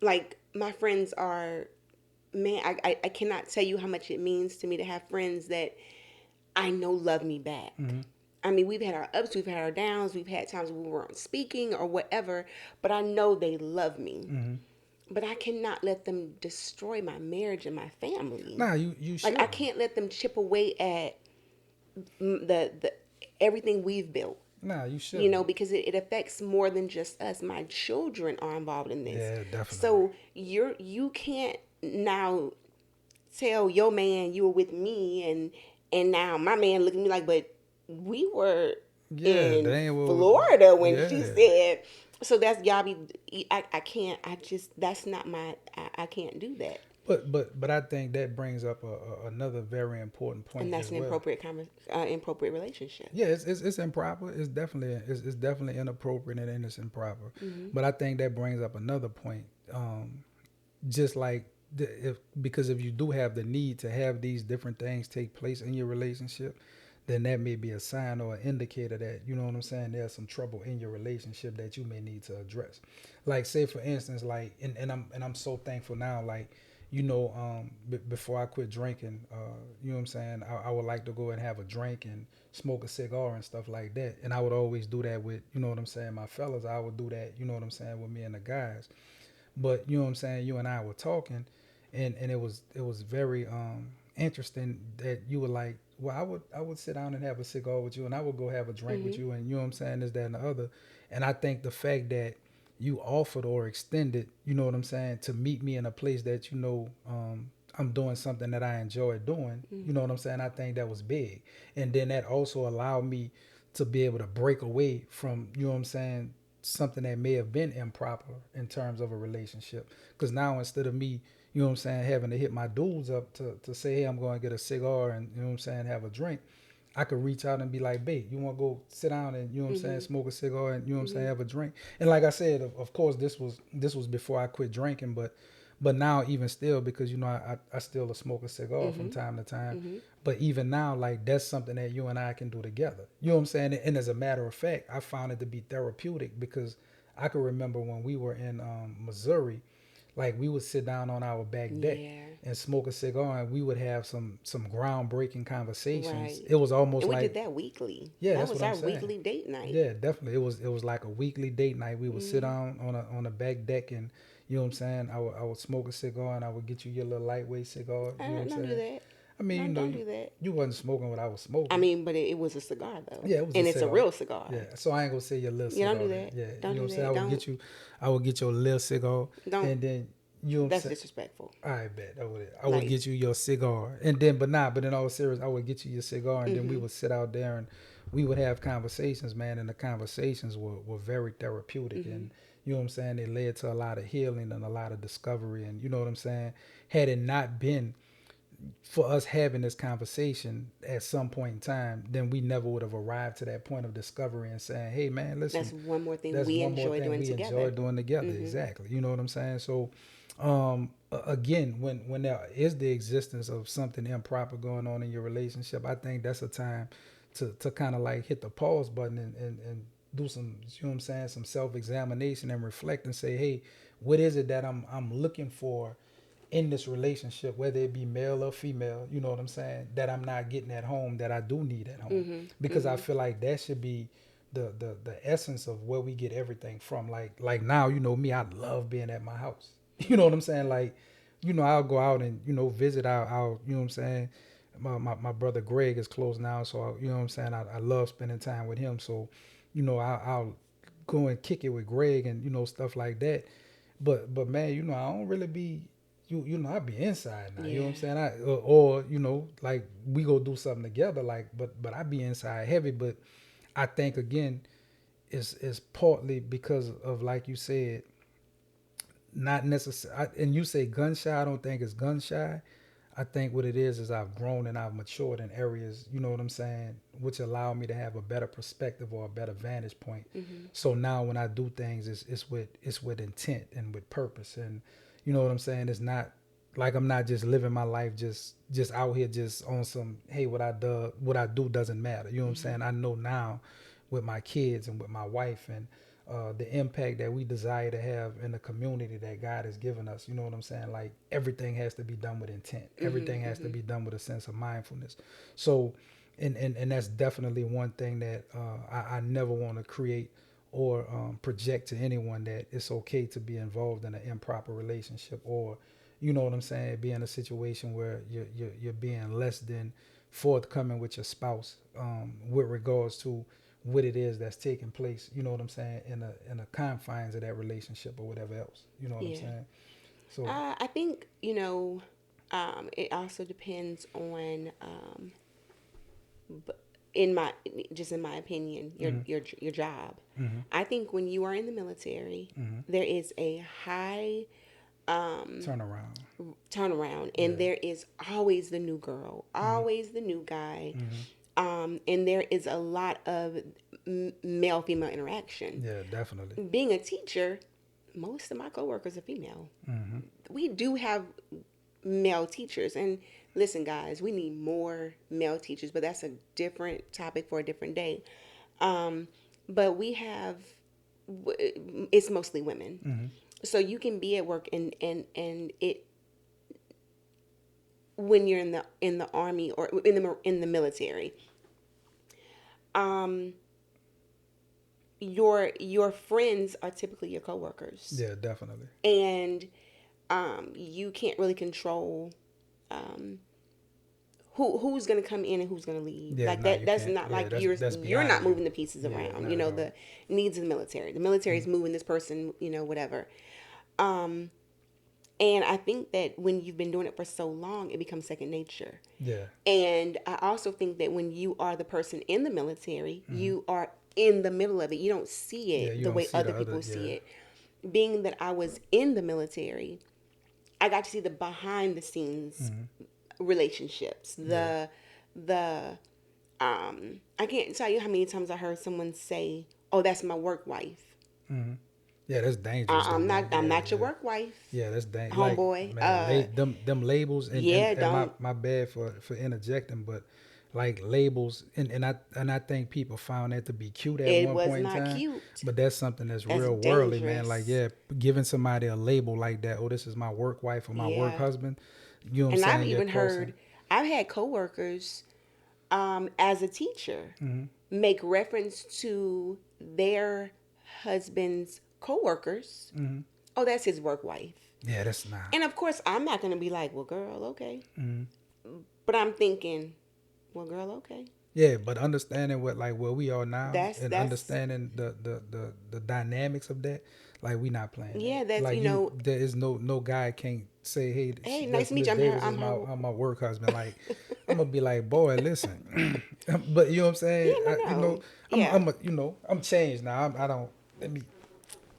Like my friends are, man. I cannot tell you how much it means to me to have friends that I know love me back. Mm-hmm. I mean, we've had our ups, we've had our downs, we've had times when we weren't speaking or whatever, but I know they love me. Mm-hmm. But I cannot let them destroy my marriage and my family. Nah, you Like I shouldn't. can't let them chip away at the everything we've built. Nah, you shouldn't. Because it affects more than just us. My children are involved in this. Yeah, definitely. So you can't now tell your man you were with me and now my man looking at me like, but we were Yeah, in they ain't what. Florida when she Yeah, said. So that's y'all be. I can't. I just that's not my. I can't do that. but I think that brings up another very important And point that's as an well. inappropriate relationship. Yeah, it's improper. It's definitely inappropriate and it's improper. Mm-hmm. But I think that brings up another point. Just like because if you do have the need to have these different things take place in your relationship, then that may be a sign or an indicator that you know what I'm saying. There's some trouble in your relationship that you may need to address. Like say for instance, like and I'm so thankful now. Like before I quit drinking, you know what I'm saying. I would like to go and have a drink and smoke a cigar and stuff like that. And I would always do that with you know what I'm saying. My fellas, I would do that. You know what I'm saying with me and the guys. But you know what I'm saying. You and I were talking, and it was very interesting that you were like, well, I would sit down and have a cigar with you, and I would go have a drink with Mm-hmm. you, and you know what I'm saying, this, that, and the other. And I think the fact that you offered or extended, you know what I'm saying, to meet me in a place that I'm doing something that I enjoy doing. You know what I'm saying? I think that was big, and then that also allowed me to be able to break away from you know what I'm saying something that may have been improper in terms of a relationship. Because now instead of me, you know what I'm saying, having to hit my dudes up to say, hey, I'm going to get a cigar and, you know what I'm saying, have a drink, I could reach out and be like, babe, you want to go sit down and, you know what I'm saying, Mm-hmm. smoke a cigar and, you know what I'm saying, Mm-hmm. have a drink. And like I said, of course, this was before I quit drinking, but now even still, because, I still smoke a cigar from Mm-hmm. time to time. Mm-hmm. But even now, like that's something that you and I can do together. You know what I'm saying? And as a matter of fact, I found it to be therapeutic because I can remember when we were in Missouri, like we would sit down on our back deck Yeah. and smoke a cigar, and we would have some groundbreaking conversations. Right. It was almost And we did like, that weekly. yeah, That that's was what I'm our saying. weekly date night. Yeah, definitely. It was like a weekly date night. We would sit Mm-hmm. on a back deck, and you know what I'm saying. I would smoke a cigar, and I would get you your little lightweight cigar. You know what I'm Don't do saying. that. I mean, No, don't you do that. you wasn't smoking what I was I smoking. mean, but it was a cigar though, Yeah, it was a and it's a cigar. real cigar. Yeah, so I ain't gonna say your little Yeah, don't do cigar then. that. Yeah, you Don't know what do I'm saying. that. Don't. I would get your little cigar, Don't. and then you know what I'm That's saying. disrespectful. I bet that would it. I would Like. get you your cigar, and then but in all serious, I would get you your cigar, and then we Mm-hmm. would sit out there and we would have conversations, man. And the conversations were very therapeutic, Mm-hmm. and you know what I'm saying. They led to a lot of healing and a lot of discovery, and you know what I'm saying. Had it not been for us having this conversation at some point in time, then we never would have arrived to that point of discovery and saying, hey, man, That's listen, one more thing that's we one more enjoy thing doing we together. enjoy doing together. Mm-hmm. Exactly. You know what I'm saying? So, again, when there is the existence of something improper going on in your relationship, I think that's a time to kind of like hit the pause button and do some, you know what I'm saying, some self-examination and reflect and say, hey, what is it that I'm looking for in this relationship, whether it be male or female, you know what I'm saying, that I'm not getting at home that I do need at home. Mm-hmm. Because I Mm-hmm. feel like that should be the essence of where we get everything from. Like now, me, I love being at my house. You know what I'm saying? Like, I'll go out and, visit our you know what I'm saying? My brother Greg is close now, so you know what I'm saying, I love spending time with him. So, I'll go and kick it with Greg and, stuff like that. but man, I don't really be I be inside now. You know what Yeah. I'm saying? Or like we go do something together. Like, but I be inside heavy. But I think again, it's partly because of like you said, not necessarily. And you say gun shy. I don't think it's gun shy. I think what it is I've grown and I've matured in areas, you know what I'm saying, which allow me to have a better perspective or a better vantage point. Mm-hmm. So now when I do things, it's with intent and with purpose, and you know what I'm saying. It's not like I'm not just living my life just out here just on some hey what I do doesn't matter. You know what I'm Mm-hmm. saying. I know now with my kids and with my wife and the impact that we desire to have in the community that God has given us. You know what I'm saying? Like everything has to be done with intent. Everything Mm-hmm. has to Mm-hmm. be done with a sense of mindfulness. So, and that's definitely one thing that I never want to create or project to anyone that it's okay to be involved in an improper relationship or, you know what I'm saying, be in a situation where you're being less than forthcoming with your spouse with regards to what it is that's taking place, you know what I'm saying, in the confines of that relationship or whatever else. You know what I'm Yeah. saying? So I think it also depends on in my just in my opinion, mm-hmm, your job. mm-hmm, I think when you are in the military, mm-hmm. there is a high Turn around. turnaround, Yeah. and there is always the new girl, Mm-hmm, always the new guy, mm-hmm. and there is a lot of male female interaction. Yeah, definitely. Being a teacher, most of my coworkers are female. Mm-hmm. We do have male teachers, and listen, guys, we need more male teachers, but that's a different topic for a different day. Um, but we have it's mostly women, Mm-hmm. so you can be at work and it when you're in the army or in the military, um, your friends are typically your coworkers, Yeah, definitely. and you can't really control um, who's gonna come in and who's gonna leave. Yeah, Like nah, that. you That's can't. not Yeah, like that's that's you're not beyond you. moving the pieces Yeah, around. not at all. The needs of the military. The military is Mm-hmm. moving this person. Whatever. Um, and I think that when you've been doing it for so long, it becomes second nature. Yeah. And I also think that when you are the person in the military, Mm-hmm. you are in the middle of it. You don't see Yeah, it you the don't way see other the other. people Yeah. see it. Being that I was in the military, I got to see the behind the scenes Mm-hmm. relationships. Yeah. The I can't tell you how many times I heard someone say, "Oh, that's my work wife." Mm-hmm. Yeah, that's dangerous though, man. I'm Yeah, not your yeah. work wife, Yeah, that's like homeboy. man, them labels and, and Yeah, and my don't. my bad for interjecting, but like labels and I think people found that to be cute at It one was point in not time, cute. but that's something that's That's real worldly, man. Like dangerous. yeah, giving somebody a label like that, oh, this is my work wife or my work Yeah. husband. You know what I'm And I've saying? You're even crossing. heard, I've had coworkers, as a teacher, Mm-hmm. make reference to their husband's coworkers. Mm-hmm. Oh, that's his work wife. Yeah, that's not. And of course, I'm not going to be like, well, girl, okay. Mm-hmm. But I'm thinking, well, girl, okay. Yeah, but understanding what like where we are now and That's understanding the dynamics of that, like we not playing that. yeah, that's Like there is no guy can't say, hey, hey, nice that's to meet Miss you. Davis is I'm my her. my work husband. Like I'm gonna be like, boy, listen, but you know what I'm Yeah, saying? no. Yeah. I'm changed now. I don't let me.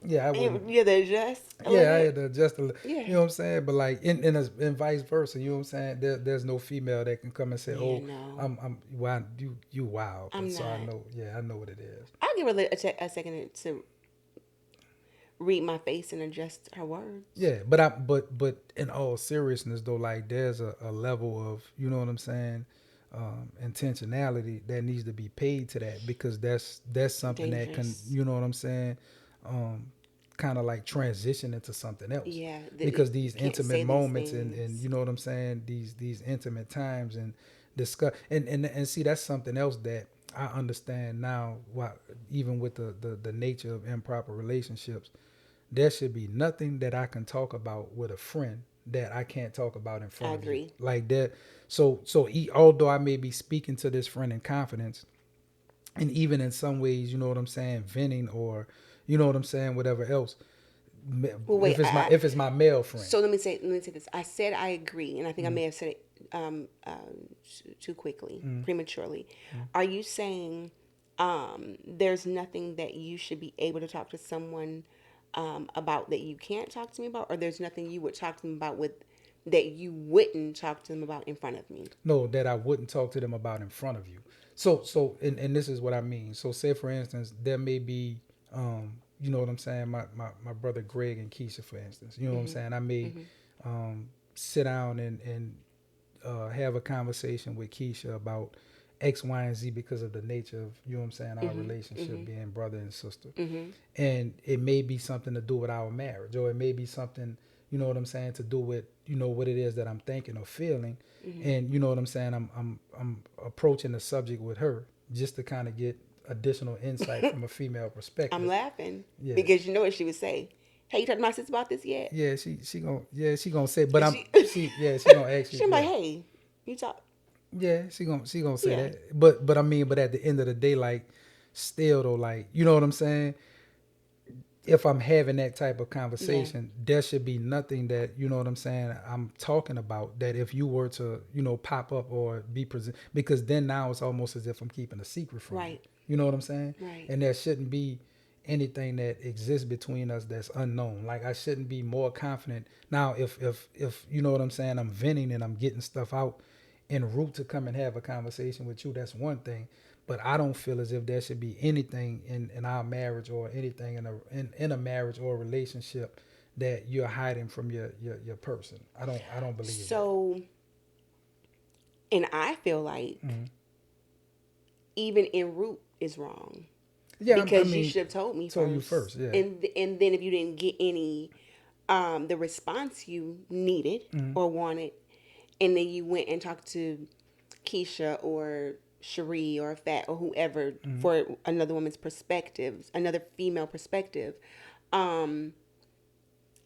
Yeah, I wouldn't. And you're the adjust a little Yeah, I bit. had to adjust Yeah. you know what I'm saying? But like in vice versa, you know what I'm saying? There's no female that can come and say, Yeah, "Oh, no. I'm wow, you wild." But I'm so I not. know, yeah, I know what it is. I'll give her a second to read my face and adjust her words. Yeah, but in all seriousness though, like there's a level of you know what I'm saying, intentionality that needs to be paid to that because that's something that can Dangerous. you know what I'm saying, um, kind of like transition into something else Yeah, because these can't intimate say these moments and things. you know what I'm saying these intimate times and discuss and see that's something else that I understand now. Why even with the nature of improper relationships there should be nothing that I can talk about with a friend that I can't talk about in I front of you. agree. Like that. Although I may be speaking to this friend in confidence, and even in some ways, you know what I'm saying, venting or, you know what I'm saying, whatever else, Well, wait. if it's my male friend. So let me say this. I said I agree, and I think I may have said it too quickly, prematurely. Are you saying there's nothing that you should be able to talk to someone about that you can't talk to me about, or there's nothing you would talk to them about with that you wouldn't talk to them about in front of me? No, that I wouldn't talk to them about in front of you. And this is what I mean. So say for instance, there may be, you know what I'm saying, my brother Greg and Keisha, for instance. You know what I'm saying? I may sit down and have a conversation with Keisha about X, Y, and Z because of the nature of, you know what I'm saying, our relationship being brother and sister. And it may be something to do with our marriage, or it may be something, you know what I'm saying, to do with, you know, what it is that I'm thinking or feeling. And you know what I'm saying, I'm approaching the subject with her just to kind of get additional insight from a female I'm perspective. laughing Yeah. because you know what she would say. Hey, you talked to my sister about this yet? Yeah, she gonna say, but I'm She, she gonna ask you, she's like, yeah. hey, you talk. Yeah, she gonna say Yeah, that. But I mean, but at the end of the day, like, still though, like, you know what I'm saying? If I'm having that type of yeah, conversation, there should be nothing that, you know what I'm saying, I'm talking about that if you were to, you know, pop up or be present, because then now it's almost as if I'm keeping a secret from you. right, You know what I'm saying? right. And there shouldn't be anything that exists between us that's unknown. Like, I shouldn't be more confident. Now, if you know what I'm saying, I'm venting and I'm getting stuff out en route to come and have a conversation with you, that's one thing. But I don't feel as if there should be anything in our marriage or anything in a marriage or a relationship that you're hiding from your person. I don't believe that. So, and I feel like Mm-hmm. even en route is wrong Yeah, I because you mean, should have told me told you first, first. Yeah. and then if you didn't get any the response you needed Mm-hmm. or wanted, and then you went and talked to Keisha or Cherie or Fat or whoever Mm-hmm. for another woman's perspective, another female perspective, um,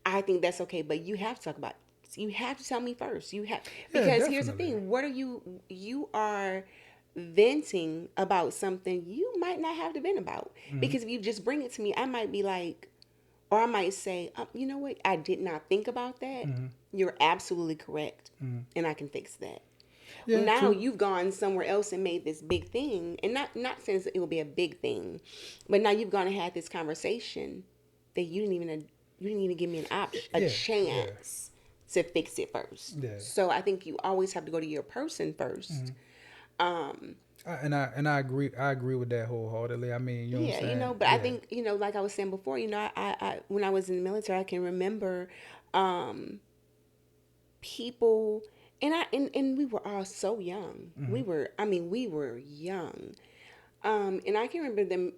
I think that's okay. But you have to talk about. You have to tell me first. You have Yeah, because here's the definitely. thing. What are you are venting about something you might not have to vent about Mm-hmm. because if you just bring it to me, I might be like, or I might say, you know what? I did not think about that. Mm-hmm. You're absolutely correct, Mm-hmm. and I can fix that. Yeah, Now true. you've gone somewhere else and made this big thing, and not since it will be a big thing, but now you've gone and had this conversation that you didn't even give me a Yeah, yeah, chance to fix it first. yeah. So I think you always have to go to your person Mm-hmm. first. Um, And I agree. I agree with that wholeheartedly. I mean, you know what I'm yeah, saying? but I Yeah. think like I was saying before, I when I was in the military, I can remember um, people, and we were all so young. Mm-hmm. We were young. And I can remember them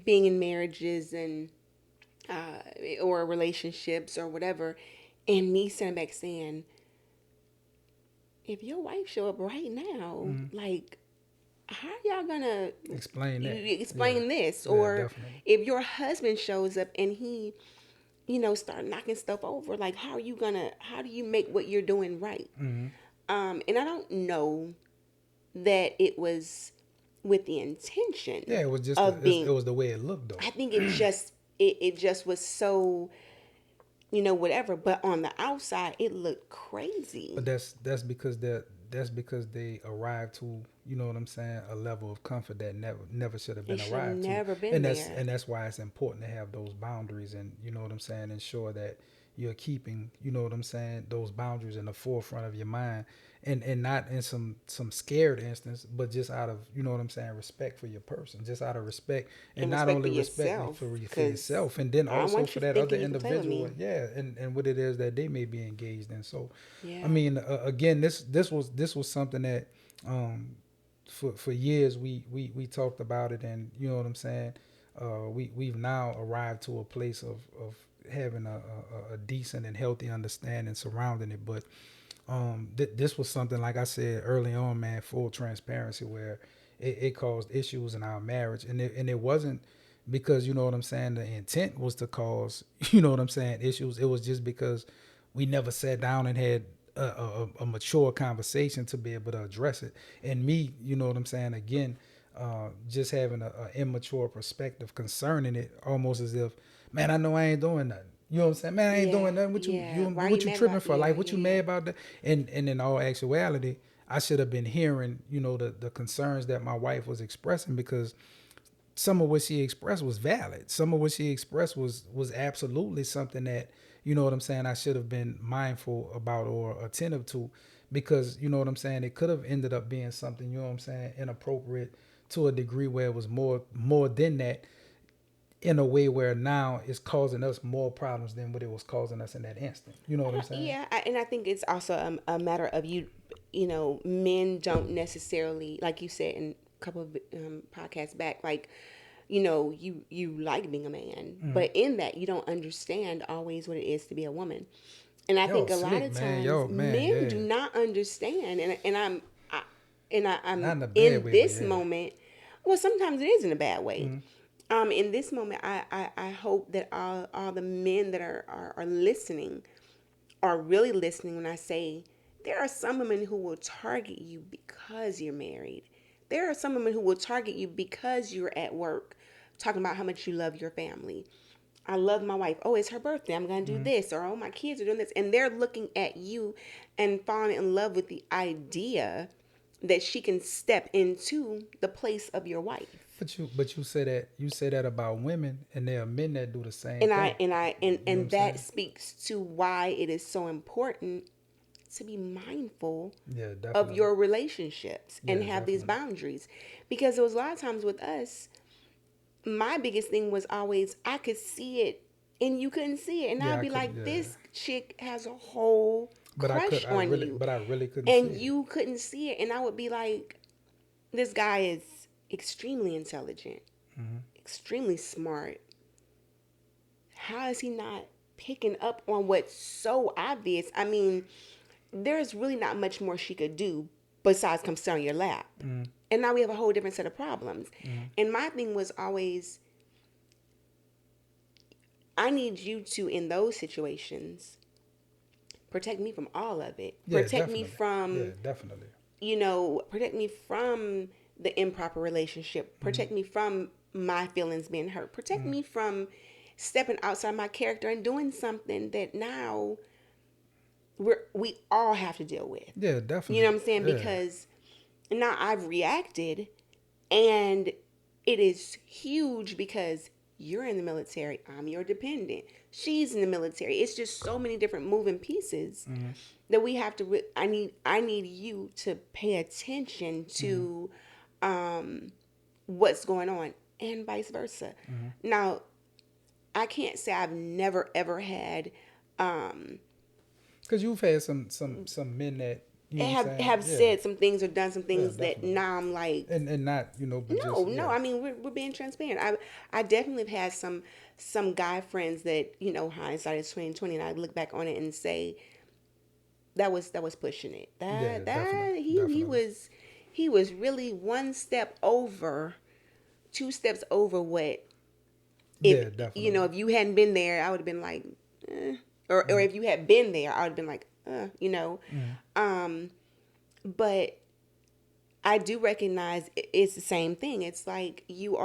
being in marriages and or relationships or whatever, and me sitting back saying, if your wife show up right now, Mm-hmm. like, how are y'all gonna Explain that. Yeah. explain this? Yeah, Or definitely. if your husband shows up and he, start knocking stuff over, like, how do you make what you're doing right? Mm-hmm. And I don't know that it was with the intention Yeah, it was just of it being. was the way it looked though. I think it just was so whatever. But on the outside, it looked But crazy. that's because they arrived to, you know what I'm saying, a level of comfort that never should have It been should have arrived to. never been And that's there. and that's why it's important to have those boundaries, and you know what I'm saying, ensure that you're keeping, you know what I'm saying, those boundaries in the forefront of your mind, and not in some scared instance, but just out of, you know what I'm saying, respect for your person, just out of respect, and And not respect for only respect yourself, for because yourself, and then I don't also want for you that other thinking you can play with individual, me. yeah, and what it is that they may be engaged in. So I Yeah. mean, again, this was something that, um, for years we talked about it, and you know what I'm saying. We've now arrived to a place of having a decent and healthy understanding surrounding it. But this was something, like I said early on, man, full transparency, where it caused issues in our marriage, and it wasn't because, you know what I'm saying, the intent was to cause, you know what I'm saying, issues. It was just because we never sat down and had a mature conversation to be able to address it. And me, you know what I'm saying, again, just having a immature perspective concerning it, almost as if man, I know I ain't doing nothing. You know what I'm saying? Man, I ain't Yeah, doing nothing. What you yeah. you Why are you what you mad tripping about? for? Yeah, Like what yeah, you yeah. mad about that? And in all actuality, I should have been hearing, the concerns that my wife was expressing, because some of what she expressed was valid. Some of what she expressed was absolutely something that, you know what I'm saying, I should have been mindful about or attentive to, because you know what I'm saying, it could have ended up being something, you know what I'm saying, inappropriate to a degree where it was more than that, in a way where now it's causing us more problems than what it was causing us in that instant. You know I what I'm don't, saying? yeah, and I think it's also a matter of you. You know, men don't necessarily, like you said in a couple of podcasts back, like, you like being a man, Mm. but in that you don't understand always what it is to be a woman. And I Yo, think a lot slick of man. times Yo, man, men do yeah. not understand, I, I'm Not in a bad in way, but this yeah. moment. Well, sometimes it is in a bad way. Mm. In this moment, I hope that all the men that are listening are really listening when I say there are some women who will target you because you're married. There are some women who will target you because you're at work, talking about how much you love your family. I love my wife. Oh, it's her birthday. I'm going to do Mm. this. Or, oh, my kids are doing this. And they're looking at you and falling in love with the idea that she can step into the place of your wife. But you say that about women, and there are men that do the same And thing. I and I and You know what I'm and that saying? speaks to why it is so important to be mindful Yeah, of definitely. your relationships and Yeah, have these definitely. boundaries. Because there was a lot of times with us, my biggest thing was always I could see it and you couldn't see it. And Yeah, I'd I be could. like, Yeah, this chick has a whole but I could. crush on you. I really couldn't see And it. you couldn't see it. And I would be like, this guy is extremely intelligent, Hmm. extremely smart. How is he not picking up on what's so obvious? I mean, there's really not much more she could do besides come sit on your lap. Mm. And now we have a whole different set of problems. Mm. And my thing was always, I need you to, in those situations, protect me from all of it. Yeah, Protect me definitely. Yeah, from, definitely. protect me from the improper relationship. Hmm. Protect me from my feelings being hurt. Protect Mm. me from stepping outside my character and doing something that now we all have to deal with. Yeah, You know definitely. what I'm saying? Yeah. Because now I've reacted and it is huge because you're in the military, I'm your dependent. She's in the military. It's just so many different moving pieces Hmm. that we have to I need you to pay attention Hmm. to what's going on and vice versa. Hmm. Now, I can't say I've never ever had um Because you've had some men that, you know what I'm saying. have Yeah. said some things or done some Yeah, things that definitely. now I'm like, And not, but no, just no. yeah. I mean, we're being transparent. I definitely have had some guy friends that, hindsight is 2020, and I look back on it and say that was pushing it. Yeah, That definitely, he definitely. was really one step over, two steps over what, if Yeah, definitely. if you hadn't been there, I would have been like, eh. Or Mm. if you had been there, I would have been like, Mm. um, but I do recognize it's the same thing. It's like you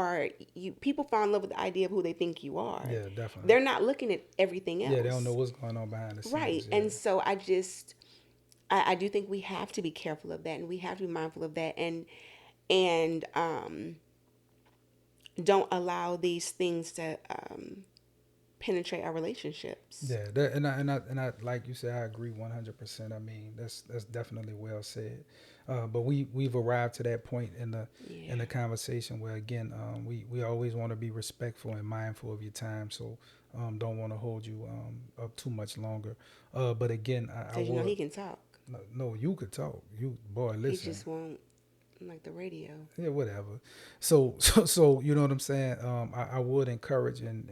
people fall in love with the idea of who they think you are. Yeah, definitely. They're not looking at everything Yeah, they don't know else. what's going on behind the Right. scenes. Yeah. And so I do think we have to be careful of that and we have to be mindful of that and don't allow these things to penetrate our relationships. Yeah, that, and I like you said, I agree 100%. I mean, that's definitely well said. But we've arrived to that point in Yeah. the conversation where, again, we always want to be respectful and mindful of your time. So don't want to hold you up too much longer. But again, I Because he would. can talk. No, you could talk. You boy, He listen. just won't like the radio. Yeah, whatever. So you know what I'm saying. I would encourage and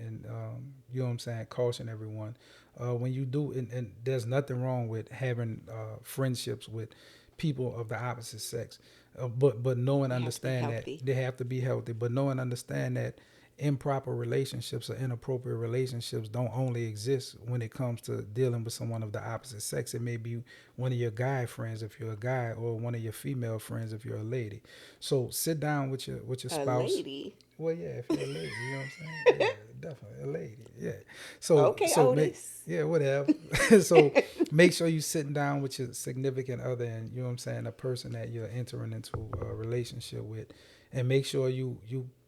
you know what I'm saying, caution everyone. When you do, and there's nothing wrong with having friendships with people of the opposite sex, but know and They have to be understand that healthy. they have to be healthy. But know and understand that improper relationships or inappropriate relationships don't only exist when it comes to dealing with someone of the opposite sex. It may be one of your guy friends if you're a guy, or one of your female friends if you're a lady. So sit down with your A spouse. lady. Well, yeah, if you're a lady, you know what I'm saying. Yeah, definitely a lady. Yeah. So Okay, so make Otis. yeah whatever. So make sure you sitting down with your significant other, and you know what I'm saying, a person that you're entering into a relationship with, and make sure you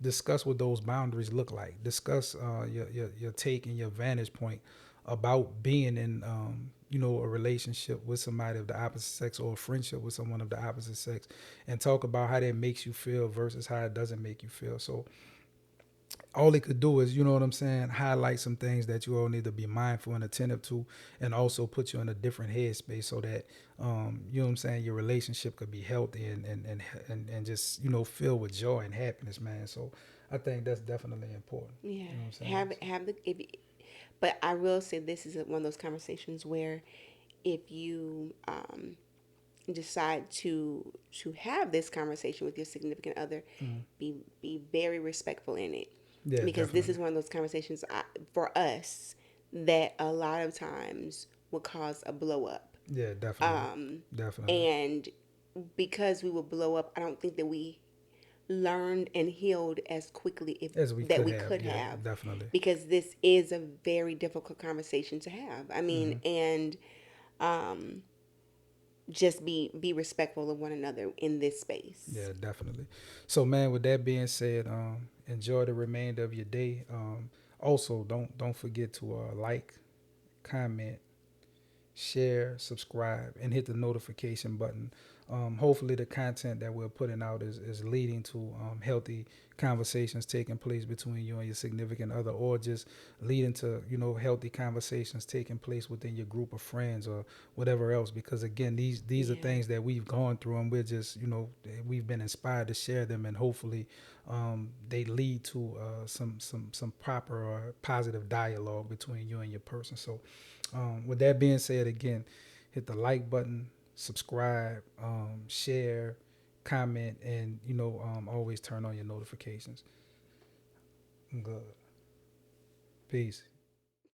discuss what those boundaries look like. Discuss your take and your vantage point about being in a relationship with somebody of the opposite sex, or a friendship with someone of the opposite sex, and talk about how that makes you feel versus how it doesn't make you feel. So all it could do is, you know what I'm saying, highlight some things that you all need to be mindful and attentive to, and also put you in a different headspace so that, you know what I'm saying, your relationship could be healthy and just, filled with joy and happiness, man. So I think that's definitely important. Yeah, You know what I'm saying? have the if, but I will say this is one of those conversations where if you decide to have this conversation with your significant other, be very respectful in it, Yeah, because this definitely. is one of those conversations for us that a lot of times will cause a blow up. Yeah, definitely. Um, Definitely. and because we will blow up, I don't think that we learned and healed as quickly if As we that could we have. could Yeah, have, definitely. because this is a very difficult conversation to have. I mean, Hmm. and um, just be respectful of one another in this space. Yeah, definitely. So, man, with that being said, enjoy the remainder of your day. Also, don't forget to like, comment, share, subscribe, and hit the notification button. Hopefully, the content that we're putting out is leading to healthy conversations taking place between you and your significant other, or just leading to healthy conversations taking place within your group of friends or whatever else. Because again, these are Yeah. things that we've gone through, and we're just we've been inspired to share them, and hopefully they lead to some proper or positive dialogue between you and your person. So with that being said, again, hit the like button, subscribe, share, comment, and always turn on your notifications. Good. Peace.